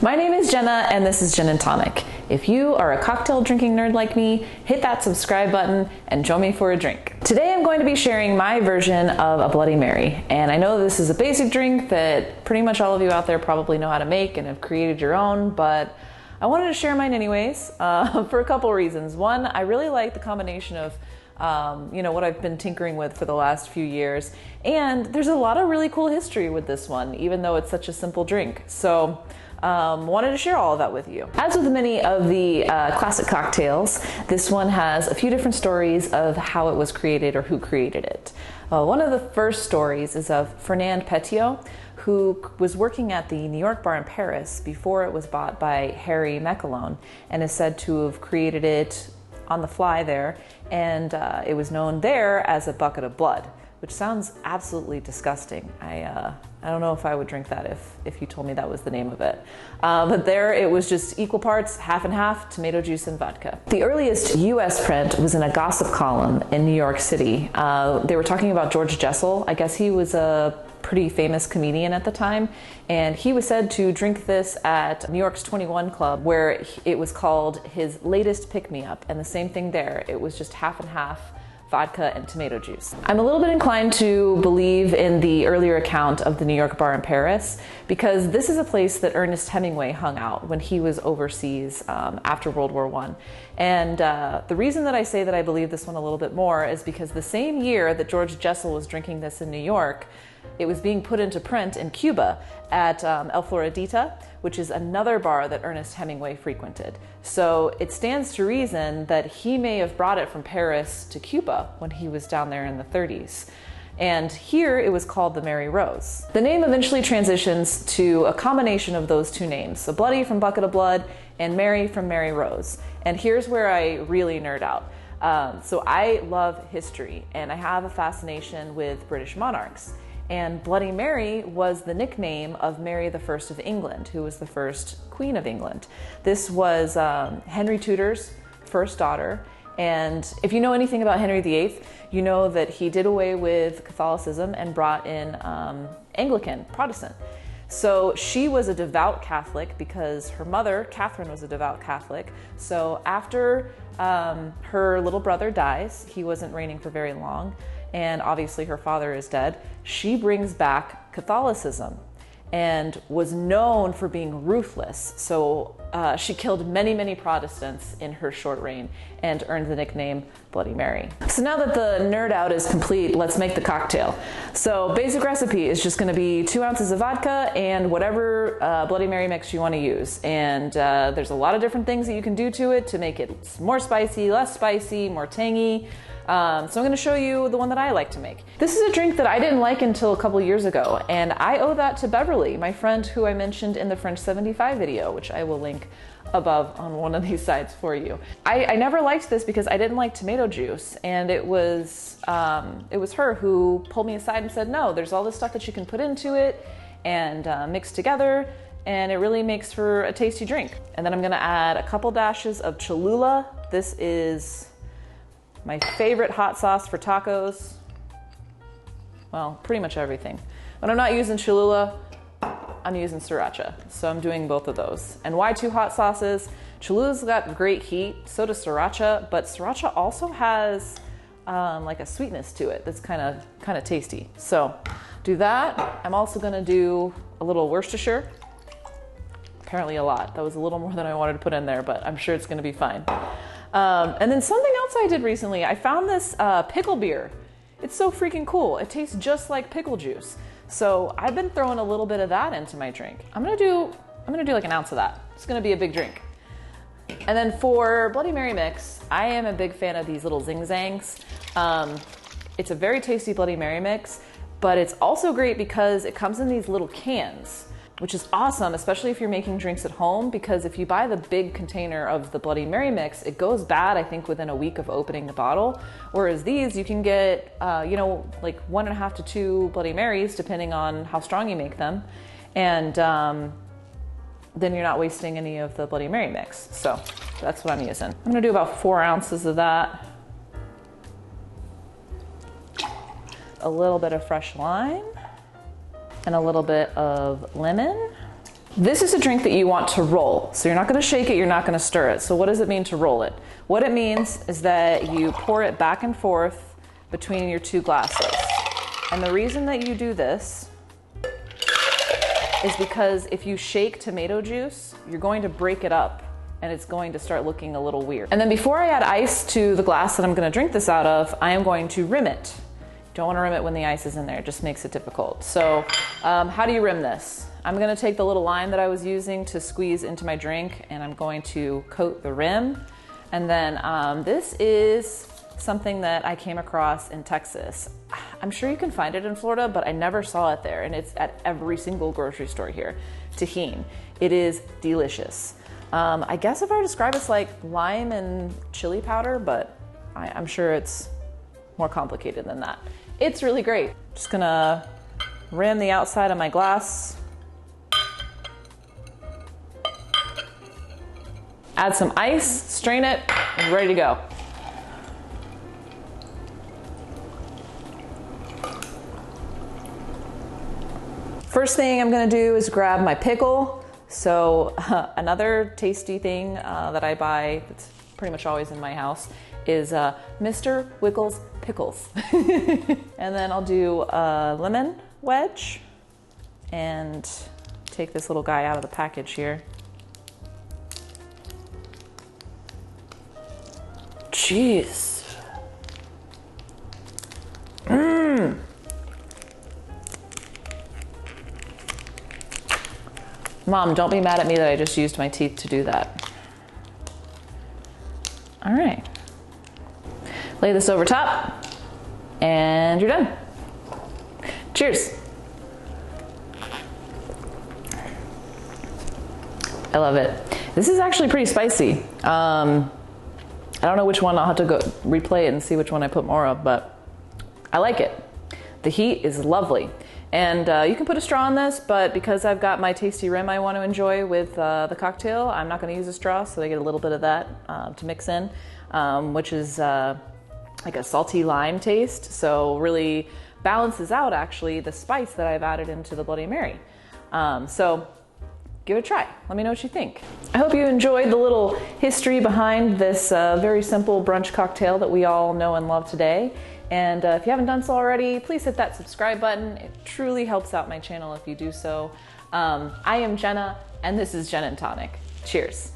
My name is Jenna and this is Gin and Tonic. If you are a cocktail drinking nerd like me, hit that subscribe button and join me for a drink. Today I'm going to be sharing my version of a Bloody Mary, and I know this is a basic drink that pretty much all of you out there probably know how to make and have created your own, but I wanted to share mine anyways for a couple reasons. One, I really like the combination of what I've been tinkering with for the last few years, and there's a lot of really cool history with this one, even though it's such a simple drink. So wanted to share all of that with you. As with many of the classic cocktails, this one has a few different stories of how it was created or who created it. One of the first stories is of Fernand Petiot, who was working at the New York bar in Paris before it was bought by Harry Meckelon, and is said to have created it on the fly there, and it was known there as a bucket of blood, which sounds absolutely disgusting. I don't know if I would drink that if you told me that was the name of it. But there it was just equal parts, half and half, tomato juice and vodka. The earliest US print was in a gossip column in New York City. They were talking about George Jessel. I guess he was a pretty famous comedian at the time, and he was said to drink this at New York's 21 Club, where it was called his latest pick-me-up, and the same thing there. It was just half and half vodka and tomato juice. I'm a little bit inclined to believe in the earlier account of the New York bar in Paris, because this is a place that Ernest Hemingway hung out when he was overseas after World War I. And the reason that I say that I believe this one a little bit more is because the same year that George Jessel was drinking this in New York, it was being put into print in Cuba at El Floridita, which is another bar that Ernest Hemingway frequented. So it stands to reason that he may have brought it from Paris to Cuba when he was down there in the 30s. And here it was called the Mary Rose. The name eventually transitions to a combination of those two names, so Bloody from Bucket of Blood and Mary from Mary Rose. And here's where I really nerd out. So I love history, and I have a fascination with British monarchs. And Bloody Mary was the nickname of Mary I of England, who was the first Queen of England. This was Henry Tudor's first daughter. And if you know anything about Henry VIII, you know that he did away with Catholicism and brought in Anglican, Protestant. So she was a devout Catholic because her mother, Catherine, was a devout Catholic. So after her little brother dies, he wasn't reigning for very long, and obviously her father is dead, she brings back Catholicism and was known for being ruthless. So she killed many, many Protestants in her short reign and earned the nickname Bloody Mary. So now that the nerd out is complete, let's make the cocktail. So basic recipe is just gonna be 2 ounces of vodka and whatever Bloody Mary mix you wanna use. And there's a lot of different things that you can do to it to make it more spicy, less spicy, more tangy. So I'm going to show you the one that I like to make. This is a drink that I didn't like until a couple years ago, and I owe that to Beverly, my friend who I mentioned in the French 75 video, which I will link above on one of these sides for you. I never liked this because I didn't like tomato juice, and it was her who pulled me aside and said, no, there's all this stuff that you can put into it and mix together, and it really makes for a tasty drink. And then I'm going to add a couple dashes of Cholula. This is my favorite hot sauce for tacos. Well, pretty much everything. When I'm not using Cholula, I'm using Sriracha. So I'm doing both of those. And why 2 hot sauces? Cholula's got great heat, so does Sriracha, but Sriracha also has like a sweetness to it that's kind of tasty. So do that. I'm also gonna do a little Worcestershire. Apparently a lot. That was a little more than I wanted to put in there, but I'm sure it's gonna be fine. And then something else I did recently, I found this Pickle Beer. It's so freaking cool. It tastes just like pickle juice. So I've been throwing a little bit of that into my drink. I'm gonna do like an ounce of that. It's gonna be a big drink. And then for Bloody Mary mix, I am a big fan of these little Zing Zangs. It's a very tasty Bloody Mary mix, but it's also great because it comes in these little cans, which is awesome, especially if you're making drinks at home, because if you buy the big container of the Bloody Mary mix, it goes bad, I think, within a week of opening the bottle. Whereas these, you can get, like 1.5 to 2 Bloody Marys, depending on how strong you make them. And then you're not wasting any of the Bloody Mary mix. So that's what I'm using. I'm gonna do about 4 ounces of that. A little bit of fresh lime. and a little bit of lemon. This is a drink that you want to roll. So you're not gonna shake it, you're not gonna stir it. So what does it mean to roll it? What it means is that you pour it back and forth between your two glasses. And the reason that you do this is because if you shake tomato juice, you're going to break it up and it's going to start looking a little weird. And then before I add ice to the glass that I'm gonna drink this out of, I am going to rim it. Don't wanna rim it when the ice is in there, it just makes it difficult. So how do you rim this? I'm gonna take the little line that I was using to squeeze into my drink and I'm going to coat the rim. And then this is something that I came across in Texas. I'm sure you can find it in Florida, but I never saw it there, and it's at every single grocery store here. Tahini. It is delicious. I guess if I were to describe it's like lime and chili powder, but I'm sure it's more complicated than that. It's really great. Just gonna rim the outside of my glass. Add some ice, strain it, and ready to go. First thing I'm gonna do is grab my pickle. So another tasty thing that I buy that's pretty much always in my house is Mr. Wickles Pickles. And then I'll do a lemon wedge and take this little guy out of the package here. Jeez. Mmm. Mom, don't be mad at me that I just used my teeth to do that. All right. Lay this over top and you're done. Cheers. I love it. This is actually pretty spicy. I don't know which one. I'll have to go replay it and see which one I put more of, but I like it. The heat is lovely. And you can put a straw in this, but because I've got my tasty rim I want to enjoy with the cocktail, I'm not going to use a straw, so I get a little bit of that to mix in, which is like a salty lime taste. So really balances out actually the spice that I've added into the Bloody Mary. So give it a try. Let me know what you think. I hope you enjoyed the little history behind this very simple brunch cocktail that we all know and love today. And if you haven't done so already, please hit that subscribe button. It truly helps out my channel if you do so. I am Jenna, and this is Jen and Tonic. Cheers.